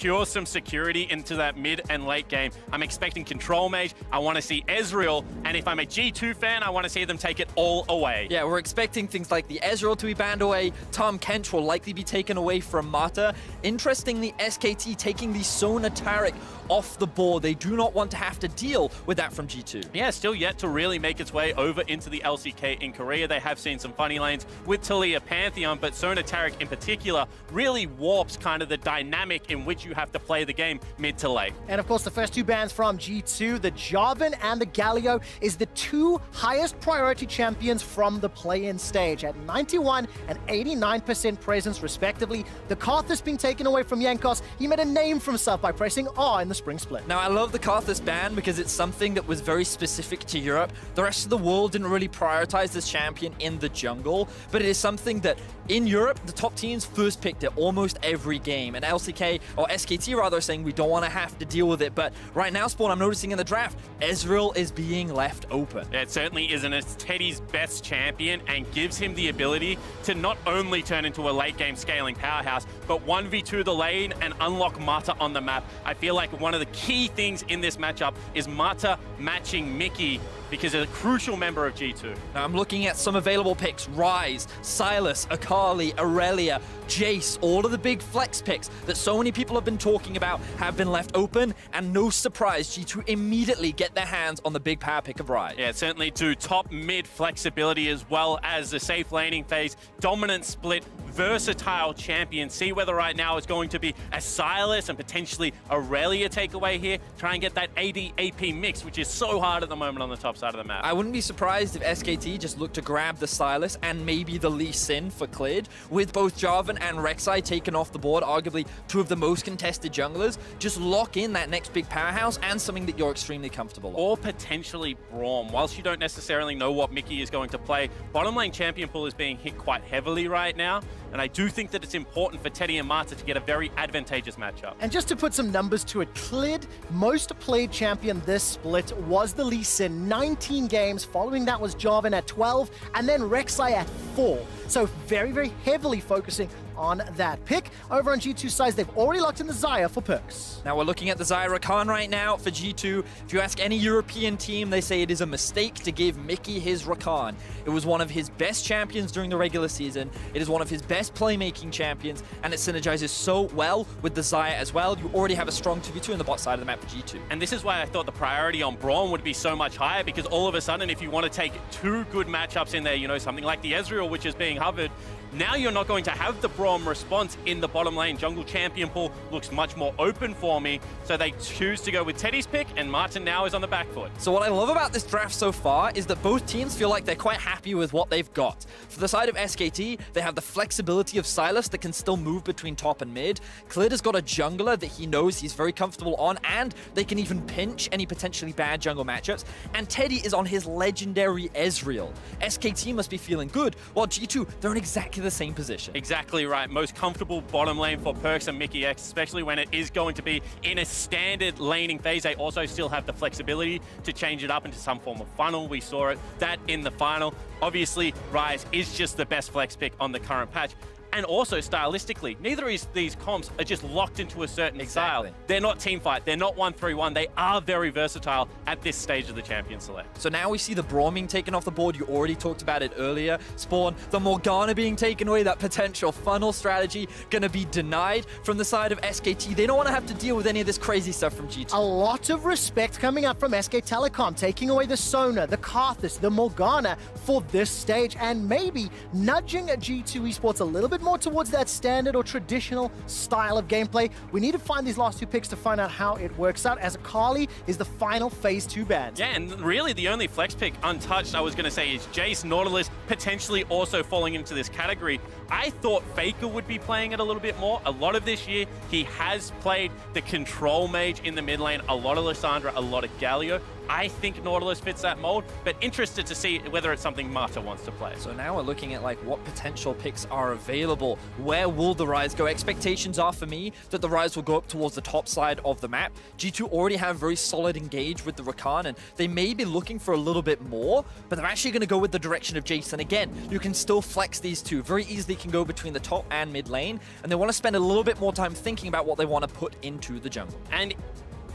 secure some security into that mid and late game. I'm expecting Control Mage. I want to see Ezreal. And if I'm a G2 fan, I want to see them take it all away. Yeah, we're expecting things like the Ezreal to be banned away. Tom Kench will likely be taken away from Mata. Interestingly, SKT taking the Sona Taric off the board. They do not want to have to deal with that from G2. Yeah, still yet to really make its way over into the LCK in Korea. They have seen some funny lanes with Taliyah Pantheon, but Sona Taric in particular really warps kind of the dynamic in which you have to play the game mid to late. And of course, the first two bans from G2, the Jarvan and the Galio, is the two highest priority champions from the play-in stage at 91 and 89% presence respectively. The Karthus being taken away from Jankos. He made a name for himself by pressing R in the spring split. Now, I love the Karthus ban because it's something that was very specific to Europe. The rest of the world didn't really prioritize this champion in the jungle, but it is something that in Europe, the top teams first picked it almost every game. And LCK, or SKT rather, are saying we don't want to have to deal with it. But right now, Spawn, I'm noticing in the draft, Ezreal is being left open. Yeah, it certainly isn't. It's Teddy's best champion and gives him the ability to not only turn into a late game scaling powerhouse, but 1v2 the lane and unlock Mata on the map. I feel like one of the key things in this matchup is Mata matching Mickey because it's a crucial member of G2. Now I'm looking at some available picks. Ryze, Sylas, Akali, Aurelia, Jace, all of the big flex picks that so many people have been talking about have been left open, and no surprise, G2 immediately get their hands on the big power pick of Ryze. Yeah, certainly to top mid flexibility as well as the safe laning phase, dominant split, versatile champion. See whether right now it's going to be a Sylas and potentially Aurelia takeaway here. Try and get that AD AP mix, which is so hard at the moment on the top side of the map. I wouldn't be surprised if SKT just looked to grab the Sylas and maybe the Lee Sin for Clid, with both Jarvan and Rek'Sai taken off the board, arguably two of the most contested junglers. Just lock in that next big powerhouse and something that you're extremely comfortable on. Or potentially Braum. Whilst you don't necessarily know what Mickey is going to play, bottom lane champion pool is being hit quite heavily right now, and I do think that it's important for Teddy and Mata to get a very advantageous matchup. And just to put some numbers to it, Clid, most played champion this split was the Lee Sin, 19 games. Following that was Jarvan at 12, and then Rek'Sai at 4. So very, very heavily focusing on that pick. Over on G2 sides, they've already locked in the Xayah for perks. Now we're looking at the Xayah Rakan right now for G2. If you ask any European team, they say it is a mistake to give Mickey his Rakan. It was one of his best champions during the regular season. It is one of his best playmaking champions, and it synergizes so well with the Xayah as well. You already have a strong 2v2 in the bot side of the map for G2. And this is why I thought the priority on Braum would be so much higher, because all of a sudden, if you want to take two good matchups in there, you know, something like the Ezreal, which is being hovered, now you're not going to have the Braum response in the bottom lane. Jungle champion pool looks much more open for me, so they choose to go with Teddy's pick, and Martin now is on the back foot. So what I love about this draft so far is that both teams feel like they're quite happy with what they've got. For the side of SKT, they have the flexibility of Sylas that can still move between top and mid. Clid has got a jungler that he knows he's very comfortable on, and they can even pinch any potentially bad jungle matchups. And Teddy is on his legendary Ezreal. SKT must be feeling good, while G2, they're in exactly the same position. Exactly right. Most comfortable bottom lane for Perks and Mickey X, especially when it is going to be in a standard laning phase. They also still have the flexibility to change it up into some form of funnel. We saw that in the final. Obviously, Ryze is just the best flex pick on the current patch. And also, stylistically, neither of these comps are just locked into a certain style. They're not teamfight. They're not 1-3-1. They are very versatile at this stage of the champion select. So now we see the Braum being taken off the board. You already talked about it earlier. Spawn, the Morgana being taken away, that potential funnel strategy going to be denied from the side of SKT. They don't want to have to deal with any of this crazy stuff from G2. A lot of respect coming up from SK Telecom, taking away the Sona, the Karthus, the Morgana for this stage, and maybe nudging G2 eSports a little bit more towards that standard or traditional style of gameplay. We need to find these last two picks to find out how it works out, as Akali is the final phase 2 ban. Yeah, and really the only flex pick untouched, I was going to say, is Jace. Nautilus potentially also falling into this category. I thought Faker would be playing it a little bit more. A lot of this year, he has played the control mage in the mid lane, a lot of Lissandra, a lot of Galio. I think Nautilus fits that mold, but interested to see whether it's something Mata wants to play. So now we're looking at like what potential picks are available available, where will the Rise go? Expectations are for me that the Rise will go up towards the top side of the map. G2 already have very solid engage with the Rakan, and they may be looking for a little bit more, but they're actually going to go with the direction of Jason. Again, you can still flex these two. Very easily can go between the top and mid lane, and they want to spend a little bit more time thinking about what they want to put into the jungle. And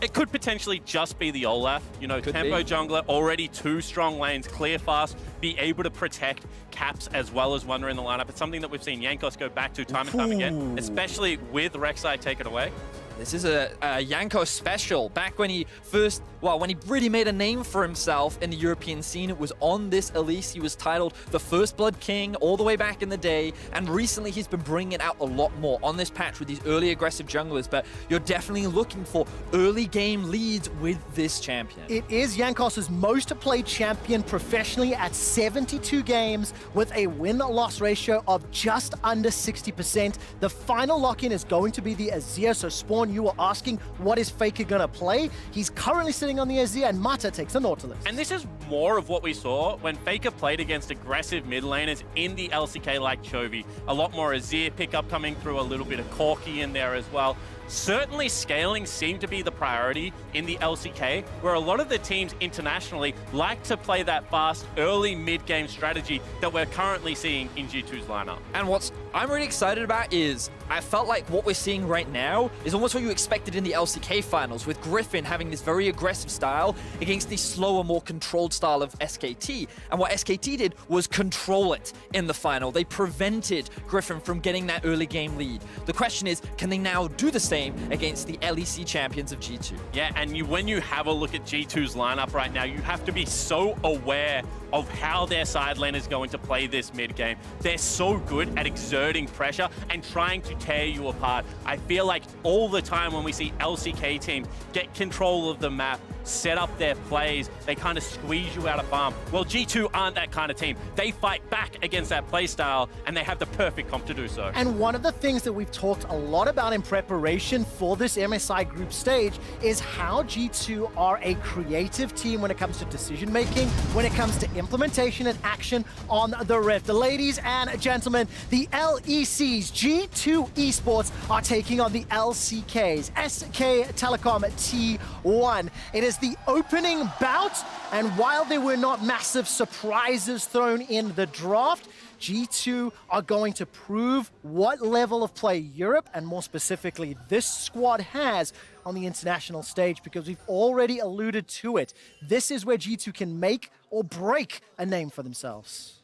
it could potentially just be the Olaf. You know, Could tempo be. jungler, already 2 strong lanes, clear fast, be able to protect Caps as well as Wonder in the lineup. It's something that we've seen Jankos go back to time and time again, especially with Rek'Sai take it away. This is a Jankos special. Back when he first, well, when he really made a name for himself in the European scene, it was on this Elise. He was titled the First Blood King all the way back in the day, and recently he's been bringing it out a lot more on this patch with these early aggressive junglers, but you're definitely looking for early game leads with this champion. It is Jankos' most played champion professionally at 72 games with a win-loss ratio of just under 60%. The final lock-in is going to be the Azir, so Spawn, you were asking what is Faker gonna play? He's currently sitting on the Azir and Mata takes the Nautilus. And this is more of what we saw when Faker played against aggressive mid laners in the LCK like Chovy. A lot more Azir pickup coming through, a little bit of Corki in there as well. Certainly scaling seemed to be the priority in the LCK, where a lot of the teams internationally like to play that fast early mid-game strategy that we're currently seeing in G2's lineup. And what I'm really excited about is I felt like what we're seeing right now is almost what you expected in the LCK finals, with Griffin having this very aggressive style against the slower, more controlled style of SKT. And what SKT did was control it in the final. They prevented Griffin from getting that early game lead. The question is, can they now do the same against the LEC champions of G2? Yeah, and when you have a look at G2's lineup right now, you have to be so aware of how their side lane is going to play this mid game. They're so good at exerting pressure and trying to tear you apart. I feel like all the time when we see LCK teams get control of the map, set up their plays, they kind of squeeze you out of farm. Well, G2 aren't that kind of team. They fight back against that play style, and they have the perfect comp to do so. And one of the things that we've talked a lot about in preparation for this MSI group stage is how G2 are a creative team when it comes to decision making, when it comes to implementation and action on the Rift. Ladies and gentlemen, the LECs, G2 eSports, are taking on the LCKs, SK Telecom T1. It is the opening bout, and while there were not massive surprises thrown in the draft, G2 are going to prove what level of play Europe, and more specifically this squad, has on the international stage, because we've already alluded to it. This is where G2 can make or break a name for themselves.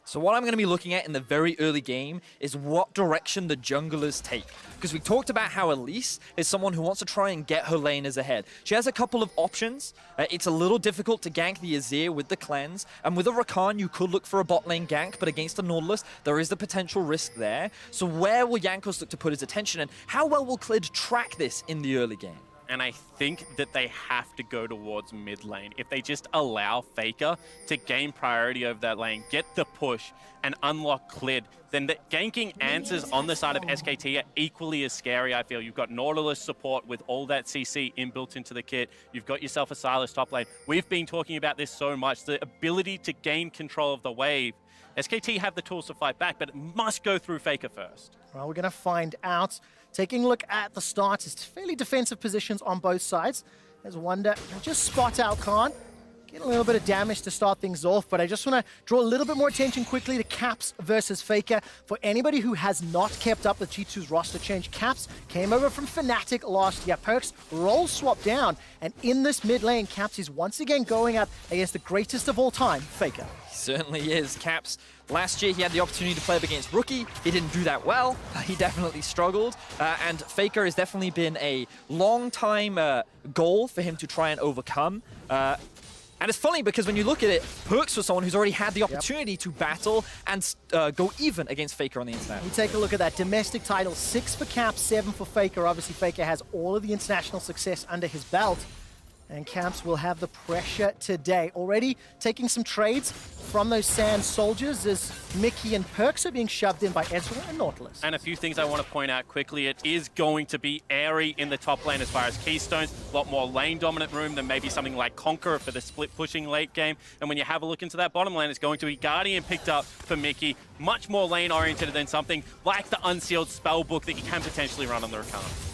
So what I'm going to be looking at in the very early game is what direction the junglers take. Because we talked about how Elise is someone who wants to try and get her laners ahead. She has a couple of options. It's a little difficult to gank the Azir with the cleanse. And with a Rakan, you could look for a bot lane gank, but against the Nautilus, there is the potential risk there. So where will Jankos look to put his attention, and how well will Clid track this in the early game? And I think that they have to go towards mid lane. If they just allow Faker to gain priority over that lane, get the push, and unlock Clid, then the ganking answers on the side of SKT are equally as scary, I feel. You've got Nautilus support with all that CC inbuilt into the kit. You've got yourself a Silas top lane. We've been talking about this so much, the ability to gain control of the wave. SKT have the tools to fight back, but it must go through Faker first. Well, we're going to find out. Taking a look at the start, it's fairly defensive positions on both sides. There's Wonder, just spot out Khan. Get a little bit of damage to start things off, but I just want to draw a little bit more attention quickly to Caps versus Faker. For anybody who has not kept up with G2's roster change, Caps came over from Fnatic last year. Perks role swap down, and in this mid lane, Caps is once again going up against the greatest of all time, Faker. He certainly is. Caps, last year he had the opportunity to play up against Rookie. He didn't do that well. He definitely struggled. And Faker has definitely been a long time goal for him to try and overcome. And it's funny because when you look at it, Perks was someone who's already had the opportunity to battle and go even against Faker on the internet. We take a look at that domestic title, 6 for Caps, 7 for Faker. Obviously, Faker has all of the international success under his belt. And Camps will have the pressure today. Already taking some trades from those Sand Soldiers as Mickey and Perks are being shoved in by Ezra and Nautilus. And a few things I want to point out quickly. It is going to be airy in the top lane as far as Keystones. A lot more lane dominant room than maybe something like Conqueror for the split pushing late game. And when you have a look into that bottom lane, it's going to be Guardian picked up for Mickey. Much more lane oriented than something like the Unsealed Spellbook that you can potentially run on the Rakan.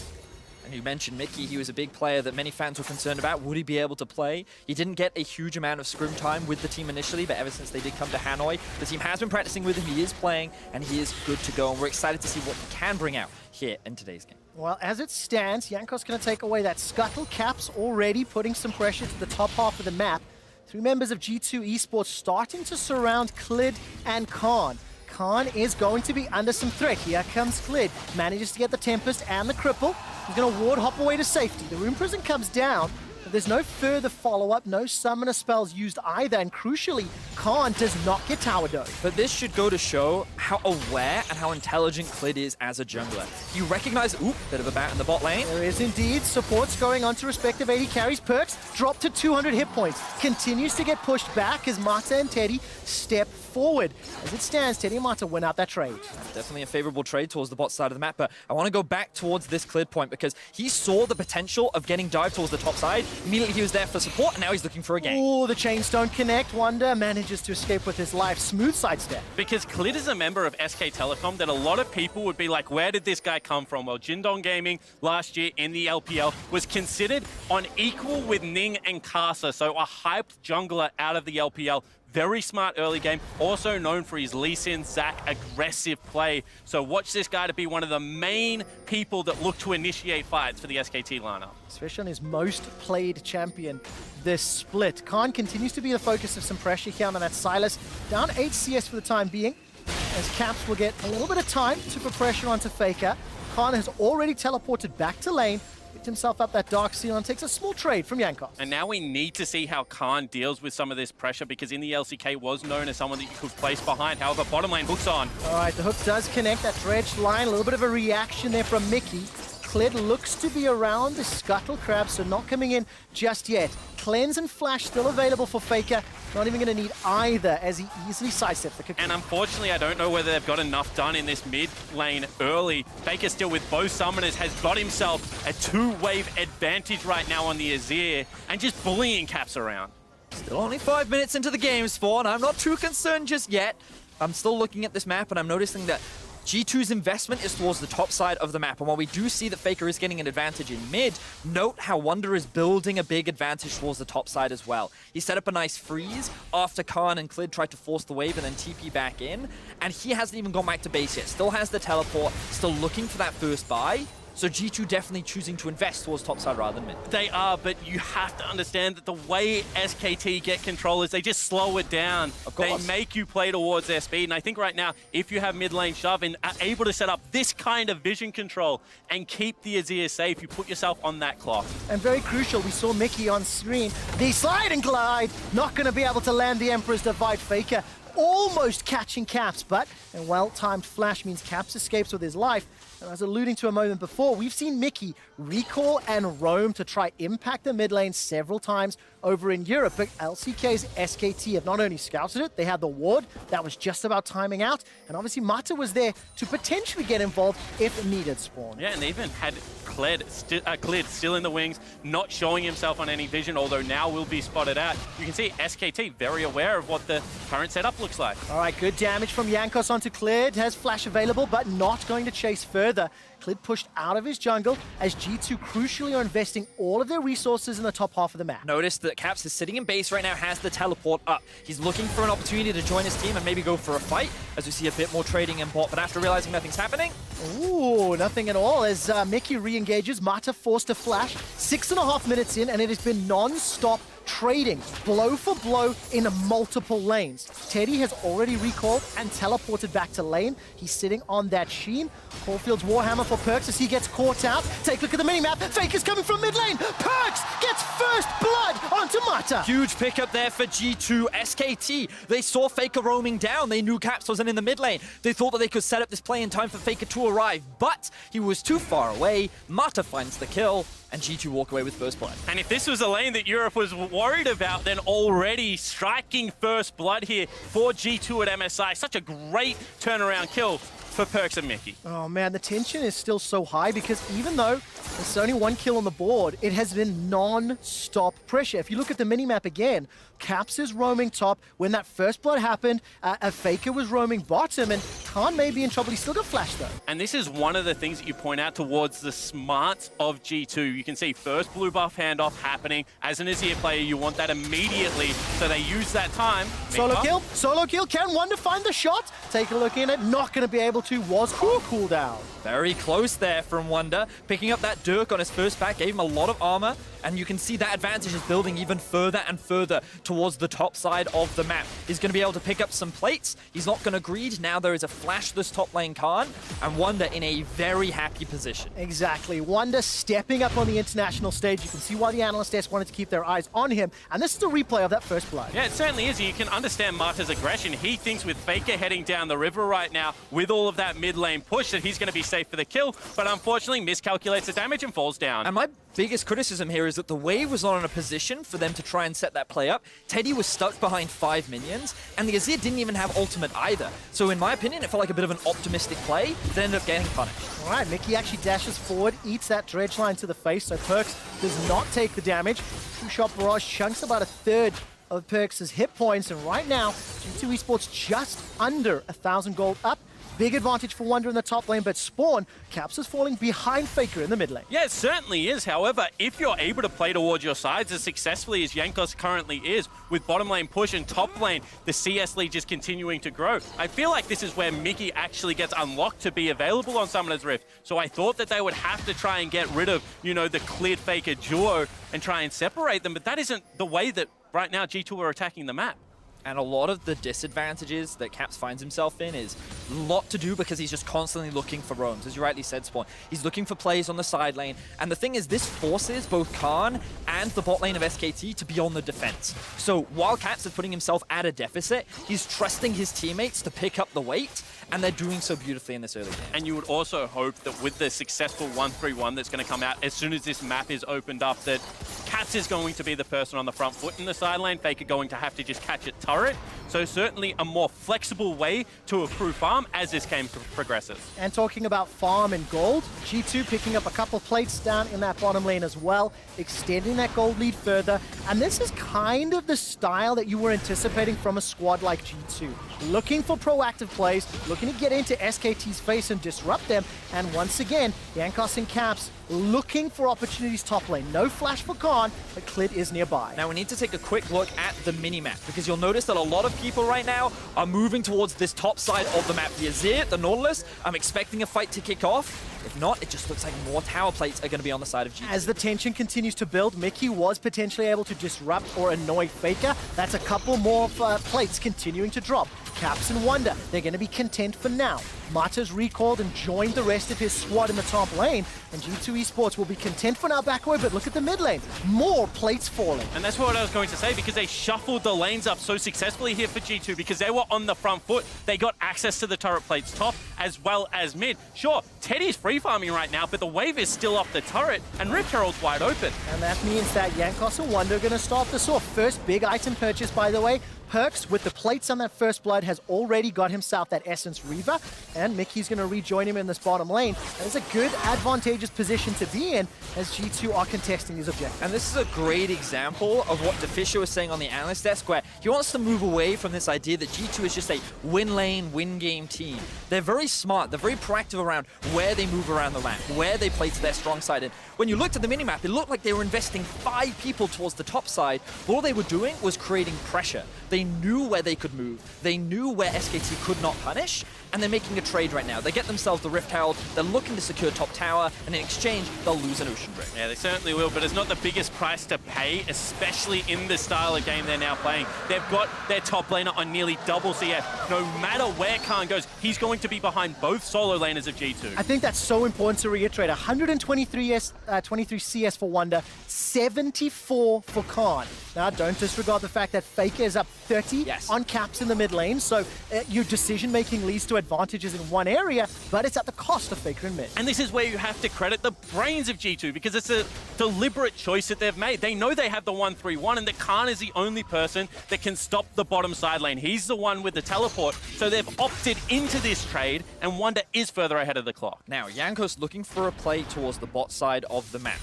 And you mentioned Mickey, he was a big player that many fans were concerned about. Would he be able to play? He didn't get a huge amount of scrim time with the team initially, but ever since they did come to Hanoi, the team has been practicing with him, he is playing, and he is good to go. And we're excited to see what he can bring out here in today's game. Well, as it stands, Yanko's going to take away that scuttle. Caps already putting some pressure to the top half of the map. 3 members of G2 eSports starting to surround Clid and Khan. Khan is going to be under some threat. Here comes Clid. Manages to get the Tempest and the Cripple. He's going to ward hop away to safety. The Rune Prison comes down, but there's no further follow-up, no summoner spells used either, and crucially, Khan does not get tower dome. But this should go to show how aware and how intelligent Clid is as a jungler. You recognize, bit of a bat in the bot lane. There is indeed supports going on to respective AD carries. Perks dropped to 200 hit points. Continues to get pushed back as Mata and Teddy step forward. As it stands, Teddy and Mata win out that trade. Definitely a favorable trade towards the bot side of the map, but I want to go back towards this Clid point because he saw the potential of getting dive towards the top side. Immediately he was there for support, and now he's looking for a gank. Oh, the chains don't connect. Wonder manages to escape with his life. Smooth sidestep. Because Clid is a member of SK Telecom that a lot of people would be like, where did this guy come from? Well, Jindong Gaming last year in the LPL was considered on equal with Ning and Kasa, so a hyped jungler out of the LPL. Very smart early game, also known for his Lee Sin, Zac aggressive play. So watch this guy to be one of the main people that look to initiate fights for the SKT lineup. Especially on his most played champion this split. Khan continues to be the focus of some pressure here on that Silas. Down 8 CS for the time being, as Caps will get a little bit of time to put pressure onto Faker. Khan has already teleported back to lane, picked himself up that Dark Seal and takes a small trade from Yankos. And now we need to see how Khan deals with some of this pressure because in the LCK was known as someone that you could place behind. However, bottom lane hooks on. All right, the hook does connect that dredged line. A little bit of a reaction there from Mickey. Clid looks to be around the Scuttle Crab, so not coming in just yet. Cleanse and Flash still available for Faker. Not even going to need either as he easily sidesteps the cocoon. And unfortunately, I don't know whether they've got enough done in this mid lane early. Faker still with both summoners has got himself a 2-wave advantage right now on the Azir and just bullying Caps around. Still only 5 minutes into the game, Spawn. I'm not too concerned just yet. I'm still looking at this map and I'm noticing that G2's investment is towards the top side of the map, and while we do see that Faker is getting an advantage in mid, note how Wonder is building a big advantage towards the top side as well. He set up a nice freeze after Khan and Clid tried to force the wave and then TP back in, and he hasn't even gone back to base yet. Still has the teleport, still looking for that first buy. So G2 definitely choosing to invest towards top side rather than mid. They are, but you have to understand that the way SKT get control is they just slow it down. Of course. They make you play towards their speed. And I think right now, if you have mid lane shove and are able to set up this kind of vision control and keep the Azir safe, you put yourself on that clock. And very crucial, we saw Mickey on screen. The slide and glide, not going to be able to land the Emperor's Divide. Faker almost catching Caps, but a well-timed flash means Caps escapes with his life. And as alluding to a moment before, we've seen Mickey recall and roam to try impact the mid lane several times over in Europe. But LCK's SKT have not only scouted it, they had the ward that was just about timing out. And obviously Mata was there to potentially get involved if needed, Spawn. Yeah, and they even had Clid still in the wings, not showing himself on any vision, although now will be spotted out. You can see SKT very aware of what the current setup looks like. All right, good damage from Yankos onto Clid. Has Flash available, but not going to chase further. Clid pushed out of his jungle as G2 crucially are investing all of their resources in the top half of the map. Notice that Caps is sitting in base right now, has the teleport up. He's looking for an opportunity to join his team and maybe go for a fight, as we see a bit more trading in bot, but after realizing nothing's happening... Ooh, nothing at all as Mickey re-engages. Mata forced to flash. 6.5 minutes in, and it has been non-stop trading, blow for blow in multiple lanes. Teddy has already recalled and teleported back to lane. He's sitting on that Sheen. Caulfield's Warhammer for Perks as he gets caught out. Take a look at the minimap. Faker's coming from mid lane. Perks gets first blood onto Mata. Huge pickup there for G2. SKT, they saw Faker roaming down. They knew Caps wasn't in the mid lane. They thought that they could set up this play in time for Faker to arrive, but he was too far away. Mata finds the kill, and G2 walk away with first blood. And if this was a lane that Europe was worried about, then already striking first blood here for G2 at MSI. Such a great turnaround kill for Perks and Mickey. Oh man, the tension is still so high because even though there's only one kill on the board, it has been non-stop pressure. If you look at the minimap again, Caps is roaming top. When that first blood happened, a Faker was roaming bottom, and Khan may be in trouble. He's still got flash though. And this is one of the things that you point out towards the smarts of G2. You can see first blue buff handoff happening. As an Azir player, you want that immediately, so they use that time. Solo kill. Can Wonder find the shot? Take a look in it. Not going to be able to. Was on cooldown. Very close there from Wonder. Picking up that Dirk on his first back gave him a lot of armor, and you can see that advantage is building even further and further towards the top side of the map. He's going to be able to pick up some plates. He's not going to greed. Now there is a flashless top lane Khan, and Wonder in a very happy position. Exactly. Wonder stepping up on the international stage. You can see why the analyst desk wanted to keep their eyes on him, and this is a replay of that first blood. Yeah, it certainly is. You can understand Mata's aggression. He thinks with Faker heading down the river right now, with all of that mid lane push, that he's going to be safe for the kill, but unfortunately miscalculates the damage and falls down. And my biggest criticism here is that the wave was not in a position for them to try and set that play up. Teddy was stuck behind 5 minions, and the Azir didn't even have ultimate either. So in my opinion, it felt like a bit of an optimistic play that ended up getting punished. All right, Mickey actually dashes forward, eats that dredge line to the face, so Perks does not take the damage. Two-shot barrage chunks about a third of Perks' hit points, and right now, G2 Esports just under 1,000 gold up. Big advantage for Wonder in the top lane, but Spawn, Caps is falling behind Faker in the mid lane. Yeah, it certainly is. However, if you're able to play towards your sides as successfully as Jankos currently is, with bottom lane push and top lane, the CS lead just continuing to grow, I feel like this is where Mickey actually gets unlocked to be available on Summoner's Rift. So I thought that they would have to try and get rid of, you know, the cleared Faker duo and try and separate them, but that isn't the way that right now G2 are attacking the map. And a lot of the disadvantages that Caps finds himself in is a lot to do because he's just constantly looking for roams, as you rightly said, Spawn. He's looking for plays on the side lane. And the thing is, this forces both Khan and the bot lane of SKT to be on the defense. So while Caps is putting himself at a deficit, he's trusting his teammates to pick up the weight, and they're doing so beautifully in this early game. And you would also hope that with the successful 1-3-1 that's going to come out as soon as this map is opened up, that Caps is going to be the person on the front foot in the side lane. Faker going to have to just catch it turret. So certainly a more flexible way to accrue farm as this game progresses. And talking about farm and gold, G2 picking up a couple plates down in that bottom lane as well, extending that gold lead further. And this is kind of the style that you were anticipating from a squad like G2. Looking for proactive plays, looking to get into SKT's face and disrupt them. And once again, Jankos and Caps looking for opportunities top lane. No flash for Khan, but Clid is nearby. Now we need to take a quick look at the mini-map because you'll notice that a lot of people right now are moving towards this top side of the map. The Azir, the Nautilus, I'm expecting a fight to kick off. If not, it just looks like more tower plates are going to be on the side of G2. As the tension continues to build, Mickey was potentially able to disrupt or annoy Faker. That's a couple more plates continuing to drop. Caps and Wonder, they're going to be content for now. Mata's recalled and joined the rest of his squad in the top lane, and G2 Esports will be content for now backward, but look at the mid lane. More plates falling. And that's what I was going to say, because they shuffled the lanes up so successfully here for G2, because they were on the front foot. They got access to the turret plates top as well as mid. Sure, Teddy's free farming right now, but the wave is still off the turret, and Rift Herald's wide open. And that means that Jankos and Wonder are going to start this off. First big item purchase, by the way. Perks, with the plates on that first blood, has already got himself that Essence Reaver, and Mickey's going to rejoin him in this bottom lane. That is a good, advantageous position to be in as G2 are contesting these objectives. And this is a great example of what Deficio was saying on the analyst desk, where he wants to move away from this idea that G2 is just a win lane, win game team. They're very smart, they're very proactive around where they move around the map, where they play to their strong side. And when you looked at the minimap, it looked like they were investing 5 people towards the top side. All they were doing was creating pressure. They knew where they could move. They knew where SKT could not punish, and they're making a trade right now. They get themselves the Rift Herald, they're looking to secure top tower, and in exchange, they'll lose an Ocean Drake. Yeah, they certainly will, but it's not the biggest price to pay, especially in the style of game they're now playing. They've got their top laner on nearly double CS. No matter where Khan goes, he's going to be behind both solo laners of G2. I think that's so important to reiterate. 123 23 CS for Wonder, 74 for Khan. Now, don't disregard the fact that Faker is up 30 on caps in the mid lane, so your decision-making leads to advantages in one area, but it's at the cost of Faker in mid. And this is where you have to credit the brains of G2, because it's a deliberate choice that they've made. They know they have the 1-3-1, and that Khan is the only person that can stop the bottom side lane. He's the one with the teleport, so they've opted into this trade, and Wonder is further ahead of the clock. Now, Jankos looking for a play towards the bot side of the map.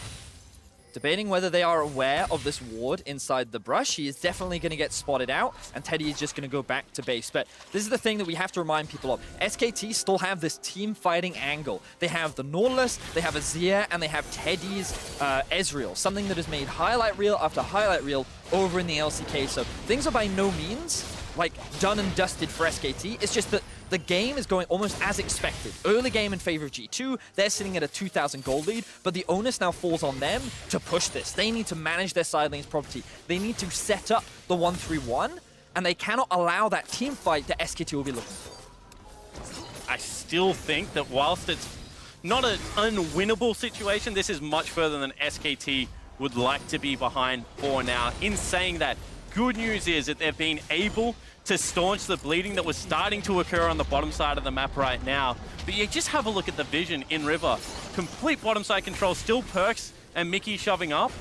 Debating whether they are aware of this ward inside the brush. He is definitely going to get spotted out, and Teddy is just going to go back to base. But this is the thing that we have to remind people of. SKT still have this team fighting angle. They have the Nautilus, they have Azir, and they have Teddy's Ezreal, something that has made highlight reel after highlight reel over in the LCK. So things are by no means like done and dusted for SKT. It's just that the game is going almost as expected. Early game in favor of G2, they're sitting at a 2,000 gold lead, but the onus now falls on them to push this. They need to manage their side lanes properly. They need to set up the 1-3-1, and they cannot allow that team fight that SKT will be looking for. I still think that whilst it's not an unwinnable situation, this is much further than SKT would like to be behind for now. In saying that, good news is that they've been able to staunch the bleeding that was starting to occur on the bottom side of the map right now. But you just have a look at the vision in River. Complete bottom side control, still Perks and Mickey shoving up.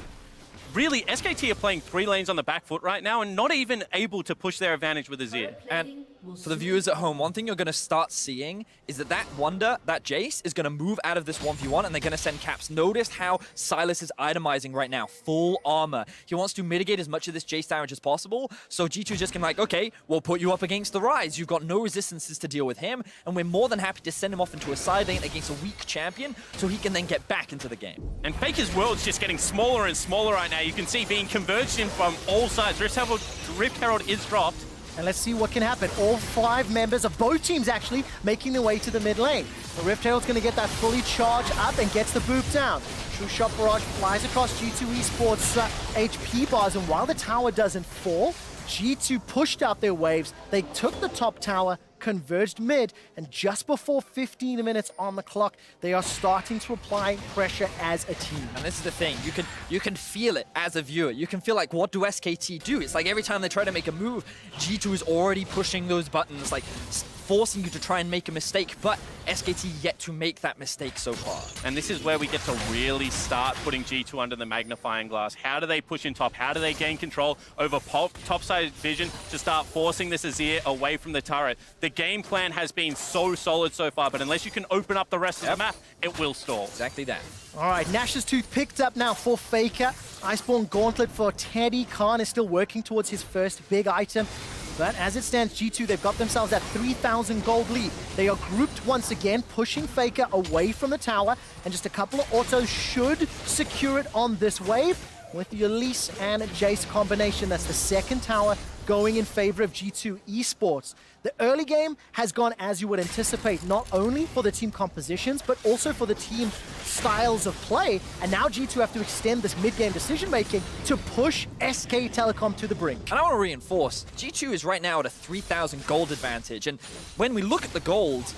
Really, SKT are playing 3 lanes on the back foot right now and not even able to push their advantage with Azir. And for the viewers at home, one thing you're going to start seeing is that Wonder, that Jace, is going to move out of this 1v1 and they're going to send caps. Notice how Sylas is itemizing right now. Full armor. He wants to mitigate as much of this Jace damage as possible. So G2 just can like, okay, we'll put you up against the Rise. You've got no resistances to deal with him. And we're more than happy to send him off into a side lane against a weak champion so he can then get back into the game. And Faker's world's just getting smaller and smaller right now. You can see being converged in from all sides. Rift Herald is dropped. And let's see what can happen. All 5 members of both teams actually making their way to the mid lane. The Rift Herald's going to get that fully charged up and gets the boop down. True Shot Barrage flies across G2 eSports HP bars, and while the tower doesn't fall, G2 pushed out their waves. They took the top tower, converged mid, and just before 15 minutes on the clock, they are starting to apply pressure as a team. And this is the thing, you can feel it as a viewer. You can feel like, what do SKT do? It's like every time they try to make a move, G2 is already pushing those buttons, like forcing you to try and make a mistake, but SKT yet to make that mistake so far. And this is where we get to really start putting G2 under the magnifying glass. How do they push in top? How do they gain control over topside vision to start forcing this Azir away from the turret? The game plan has been so solid so far, but unless you can open up the rest of the map, it will stall. Exactly that. All right, Nash's Tooth picked up now for Faker. Iceborne Gauntlet for Teddy. Khan is still working towards his first big item. But as it stands, G2, they've got themselves that 3,000 gold lead. They are grouped once again, pushing Faker away from the tower. And just a couple of autos should secure it on this wave. With the Elise and Jace combination, that's the second tower going in favor of G2 eSports. The early game has gone as you would anticipate, not only for the team compositions, but also for the team styles of play. And now G2 have to extend this mid-game decision-making to push SK Telecom to the brink. And I want to reinforce, G2 is right now at a 3,000 gold advantage. And when we look at the gold,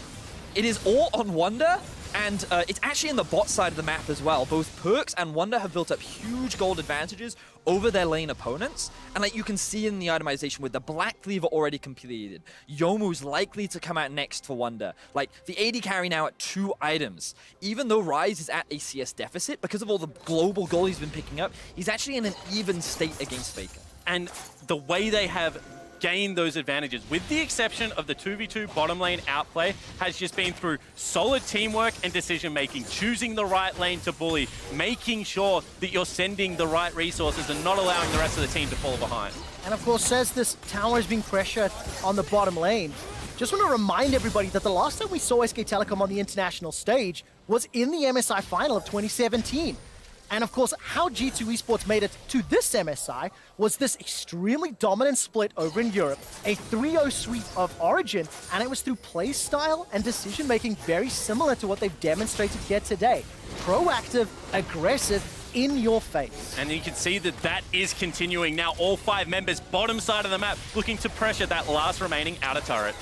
it is all on Wonder. And it's actually in the bot side of the map as well. Both Perks and Wonder have built up huge gold advantages over their lane opponents. And like you can see in the itemization with the Black Cleaver already completed, Yomu's likely to come out next for Wonder. Like the AD carry now at 2 items. Even though Rise is at a CS deficit, because of all the global gold he's been picking up, he's actually in an even state against Faker. And the way they have gain those advantages, with the exception of the 2v2 bottom lane outplay, has just been through solid teamwork and decision-making, choosing the right lane to bully, making sure that you're sending the right resources and not allowing the rest of the team to fall behind. And of course, as this tower is being pressured on the bottom lane, just want to remind everybody that the last time we saw SK Telecom on the international stage was in the MSI final of 2017. And of course, how G2 Esports made it to this MSI was this extremely dominant split over in Europe, a 3-0 sweep of Origin, and it was through play style and decision-making very similar to what they've demonstrated here today. Proactive, aggressive, in your face. And you can see that that is continuing. Now all 5 members, bottom side of the map, looking to pressure that last remaining outer turret.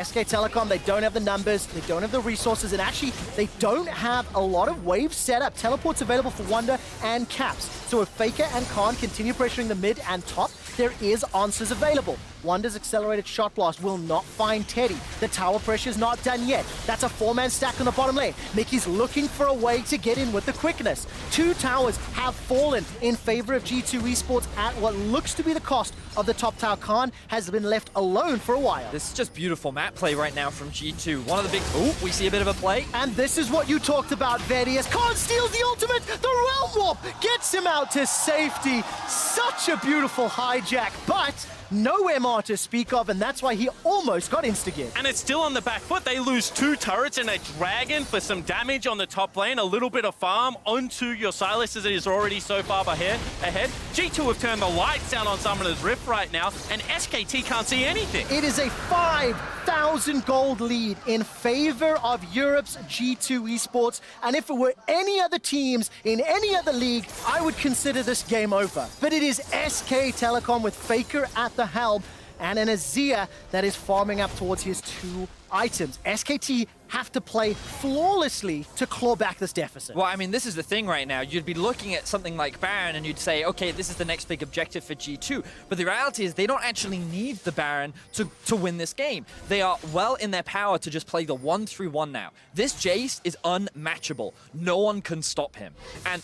SK Telecom, they don't have the numbers, they don't have the resources, and actually, they don't have a lot of waves set up. Teleports available for Wonder and Caps. So if Faker and Khan continue pressuring the mid and top, there is answers available. Wonder's accelerated shot blast will not find Teddy. The tower pressure's not done yet. That's a 4-man stack on the bottom lane. Mickey's looking for a way to get in with the quickness. 2 towers have fallen in favor of G2 Esports at what looks to be the cost of the top tower. Khan has been left alone for a while. This is just beautiful map play right now from G2. One of the big... Ooh, we see a bit of a play. And this is what you talked about, Vedi, as Khan steals the ultimate. The Realm Warp gets him out to safety. Such a beautiful hijack, but no MR to speak of, and that's why he almost got insta-geared. And it's still on the back foot. They lose 2 turrets and a dragon for some damage on the top lane. A little bit of farm onto your Silas as it is already so far ahead. G2 have turned the lights down on Summoner's Rift right now, and SKT can't see anything. It is a 5,000 gold lead in favor of Europe's G2 Esports, and if it were any other teams in any other league, I would consider this game over. But it is SK Telecom with Faker at the helm, and an Azir that is farming up towards his 2 items. SKT have to play flawlessly to claw back this deficit. Well, I mean, this is the thing right now. You'd be looking at something like Baron and you'd say, okay, this is the next big objective for G2. But the reality is they don't actually need the Baron to win this game. They are well in their power to just play the 1-3-1 now. This Jace is unmatchable. No one can stop him. And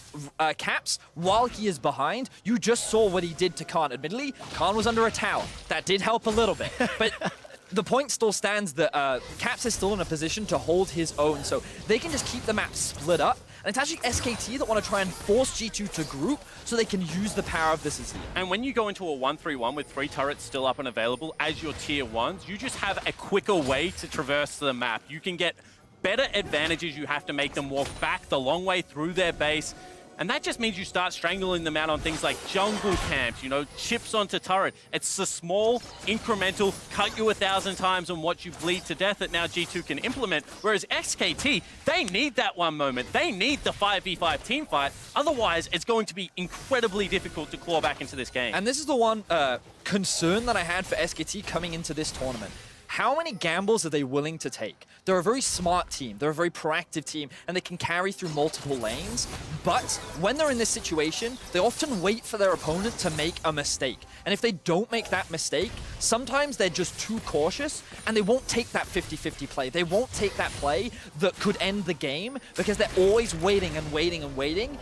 Caps, while he is behind, you just saw what he did to Khan. Admittedly, Khan was under a tower. That did help a little bit. But the point still stands that Caps is still in a position to hold his own, so they can just keep the map split up. And it's actually SKT that want to try and force G2 to group so they can use the power of this Azir. And when you go into a 1-3-1 with 3 turrets still up and available as your tier 1s, you just have a quicker way to traverse the map. You can get better advantages. You have to make them walk back the long way through their base. And that just means you start strangling them out on things like jungle camps, you know, chips onto turret. It's the small, incremental, cut you 1,000 times and watch you bleed to death that now G2 can implement. Whereas SKT, they need that one moment. They need the 5v5 team fight. Otherwise, it's going to be incredibly difficult to claw back into this game. And this is the one concern that I had for SKT coming into this tournament. How many gambles are they willing to take? They're a very smart team, they're a very proactive team, and they can carry through multiple lanes. But when they're in this situation, they often wait for their opponent to make a mistake. And if they don't make that mistake, sometimes they're just too cautious, and they won't take that 50-50 play. They won't take that play that could end the game, because they're always waiting and waiting and waiting,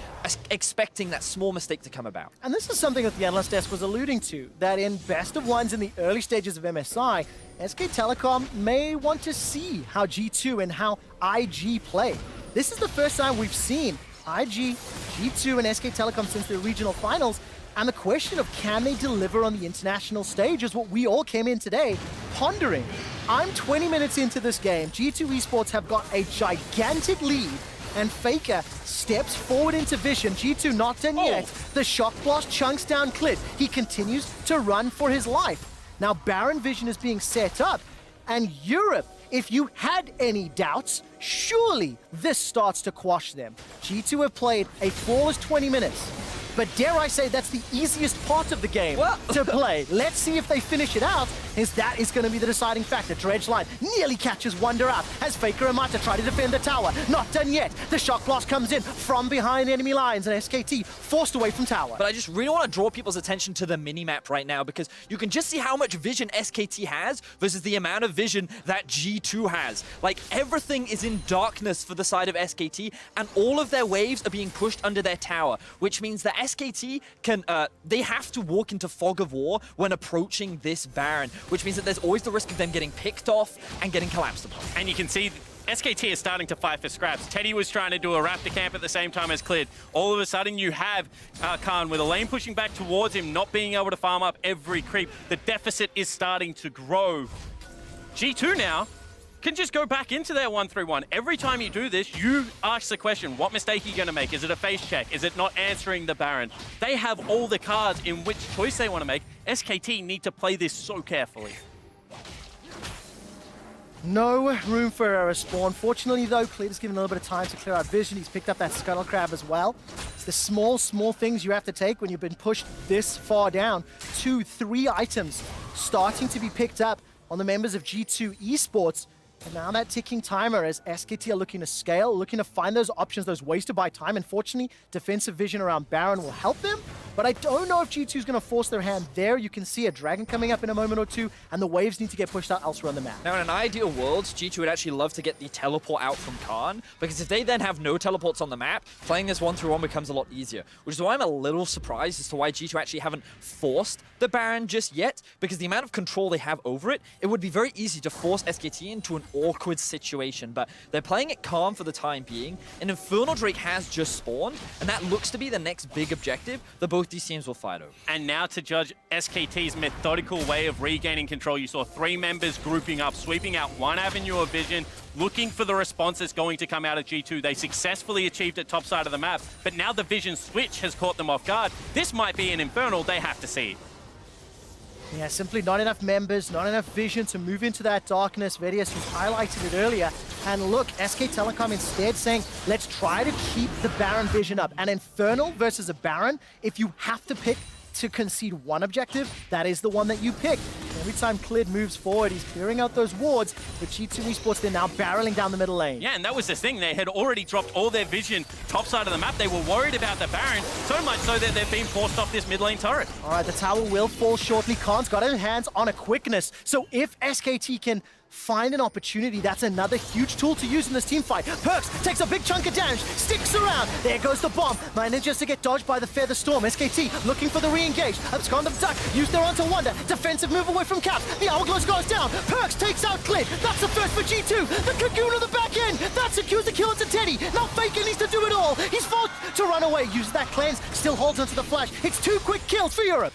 expecting that small mistake to come about. And this is something that the analyst desk was alluding to, that in best of ones in the early stages of MSI, SK Telecom may want to see how G2 and how IG play. This is the first time we've seen IG, G2, and SK Telecom since the regional finals, and the question of can they deliver on the international stage is what we all came in today pondering. I'm 20 minutes into this game. G2 Esports have got a gigantic lead, and Faker steps forward into vision. G2 not done yet. The shock blast chunks down Clit. He continues to run for his life. Now Baron vision is being set up, and Europe, if you had any doubts, surely this starts to quash them. G2 have played a flawless 20 minutes. But dare I say that's the easiest part of the game to play. Let's see if they finish it out, as that is going to be the deciding factor. Dredge line nearly catches Wonder out as Faker and Mata try to defend the tower. Not done yet. The shock blast comes in from behind enemy lines, and SKT forced away from tower. But I just really want to draw people's attention to the mini-map right now, because you can just see how much vision SKT has versus the amount of vision that G2 has. Like, everything is in darkness for the side of SKT, and all of their waves are being pushed under their tower, which means that SKT can, they have to walk into fog of war when approaching this Baron, which means that there's always the risk of them getting picked off and getting collapsed upon. And you can see SKT is starting to fight for scraps. Teddy was trying to do a Raptor camp at the same time as Cleared. All of a sudden you have Khan with a lane pushing back towards him, not being able to farm up every creep. The deficit is starting to grow. G2 now can just go back into their 1-3-1. Every time you do this, you ask the question, what mistake are you going to make? Is it a face check? Is it not answering the Baron? They have all the cards in which choice they want to make. SKT need to play this so carefully. No room for a respawn. Fortunately, though, Cleed has given a little bit of time to clear out vision. He's picked up that Scuttle Crab as well. It's the small things you have to take when you've been pushed this far down. 2, 3 items starting to be picked up on the members of G2 eSports. And now that ticking timer as SKT are looking to scale, looking to find those options, those ways to buy time. Unfortunately, defensive vision around Baron will help them. But I don't know if G2 is going to force their hand there. You can see a dragon coming up in a moment or two, and the waves need to get pushed out elsewhere on the map. Now, in an ideal world, G2 would actually love to get the teleport out from Khan, because if they then have no teleports on the map, playing this 1-3-1 becomes a lot easier. Which is why I'm a little surprised as to why G2 actually haven't forced the Baron just yet, because the amount of control they have over it, it would be very easy to force SKT into an awkward situation. But they're playing it calm for the time being. An Infernal Drake has just spawned, and that looks to be the next big objective that both these teams will fight over. And now to judge SKT's methodical way of regaining control, you saw 3 members grouping up, sweeping out one avenue of vision, looking for the response that's going to come out of G2. They successfully achieved it top side of the map, but now the vision switch has caught them off guard. This might be an Infernal, they have to see. Yeah, simply not enough members, not enough vision to move into that darkness. Vedius was highlighted it earlier. And look, SK Telecom instead saying, let's try to keep the Baron vision up. An Infernal versus a Baron, if you have to pick to concede one objective, that is the one that you pick. Every time Clid moves forward, he's clearing out those wards, but G2 eSports, they're now barreling down the middle lane. Yeah, and that was the thing. They had already dropped all their vision top side of the map. They were worried about the Baron, so much so that they've been forced off this mid lane turret. All right, the tower will fall shortly. Khan's got his hands on a quickness, so if SKT can find an opportunity, that's another huge tool to use in this team fight. Perks takes a big chunk of damage, sticks around. There goes the bomb. Manages to get dodged by the Feather Storm. SKT looking for the re-engage. Abscond of Duck, used their onto Wonder. Defensive move away from Caps. The Hourglass goes down. Perks takes out Clid. That's the first for G2. The Cocoon on the back end. That secures the kill into Teddy. Now Faker needs to do it all. He's forced to run away. Uses that cleanse, still holds onto the flash. It's 2 quick kills for Europe.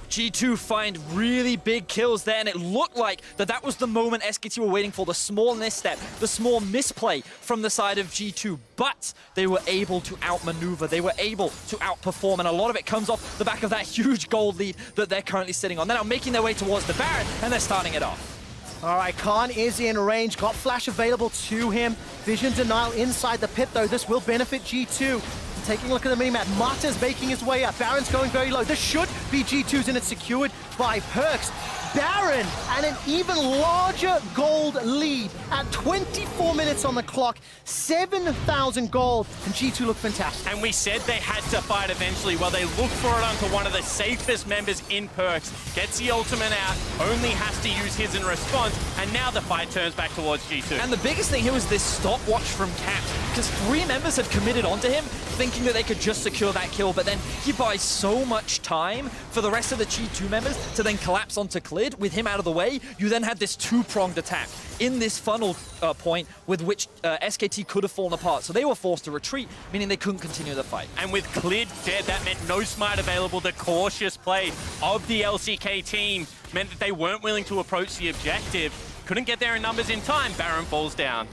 G2 find really big kills there, and it looked like that was the moment SKT were waiting for, the small misstep, the small misplay from the side of G2, but they were able to outmaneuver, they were able to outperform, and a lot of it comes off the back of that huge gold lead that they're currently sitting on. They're now making their way towards the Baron, and they're starting it off. All right, Khan is in range, got flash available to him. Vision denial inside the pit, though. This will benefit G2. Taking a look at the minimap, Mata's making his way up. Baron's going very low. This should be G2's, and it's secured by Perks. Baron and an even larger gold lead at 24 minutes on the clock, 7,000 gold, and G2 look fantastic. And we said they had to fight eventually. Well, they looked for it onto one of the safest members in Perks, gets the ultimate out, only has to use his in response, and now the fight turns back towards G2. And the biggest thing here was this stopwatch from Caps, because 3 members had committed onto him, thinking that they could just secure that kill, but then he buys so much time for the rest of the G2 members to then collapse onto Clid. With him out of the way, you then had this 2-pronged attack in this funnel point with which SKT could have fallen apart. So they were forced to retreat, meaning they couldn't continue the fight. And with Clid dead, that meant no smite available. The cautious play of the LCK team meant that they weren't willing to approach the objective. Couldn't get there in numbers in time. Baron falls down.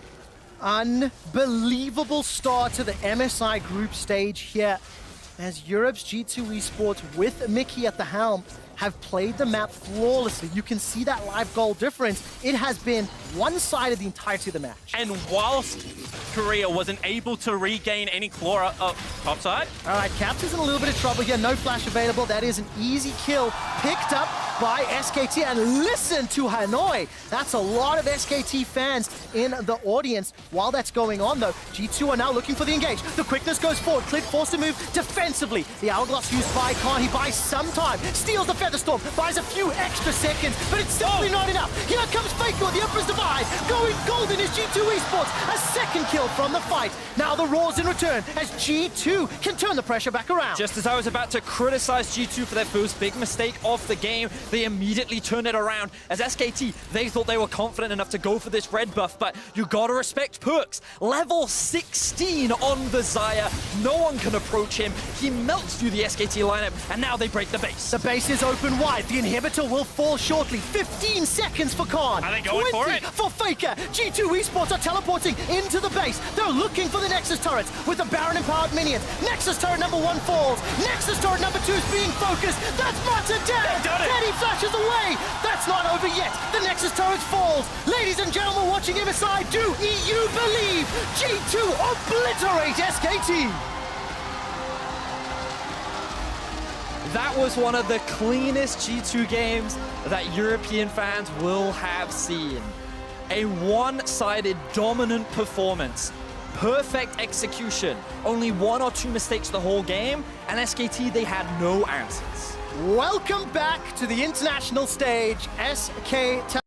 Unbelievable start to the MSI group stage here, as Europe's G2 eSports with Mickey at the helm have played the map flawlessly. You can see that live goal difference. It has been one-sided the entirety of the match. And whilst Korea wasn't able to regain any claw topside. All right, Caps is in a little bit of trouble here. No flash available. That is an easy kill picked up by SKT. And listen to Hanoi. That's a lot of SKT fans in the audience. While that's going on, though, G2 are now looking for the engage. The quickness goes forward. Clid forced to move defensively. The Hourglass used by Khan. He buys some time. Steals the Feather Storm. Buys a few extra seconds, but it's simply not enough. Here comes Faker with the Emperor's Divide. Going golden is G2 eSports. A second kill from the fight. Now the Roars in return as G2 can turn the pressure back around. Just as I was about to criticize G2 for their first big mistake of the game, they immediately turn it around. As SKT, they thought they were confident enough to go for this red buff, but you gotta respect Perks. Level 16 on the Xayah. No one can approach him. He melts through the SKT lineup, and now they break the base. The base is open wide. The inhibitor will fall shortly. 15 seconds for Khan. Are they going 20 for it? for Faker. G2 eSports are teleporting into the base. They're looking for the Nexus turrets with the Baron empowered minions. Nexus turret number 1 falls. Nexus turret number 2 is being focused. That's Martin down. Teddy flashes away. That's not over yet. The Nexus turret falls. Ladies and gentlemen watching MSI, do EU believe G2 obliterate SKT? That was one of the cleanest G2 games that European fans will have seen. A one-sided dominant performance. Perfect execution. Only 1 or 2 mistakes the whole game, and SKT, they had no answers. Welcome back to the international stage, SK Telecom.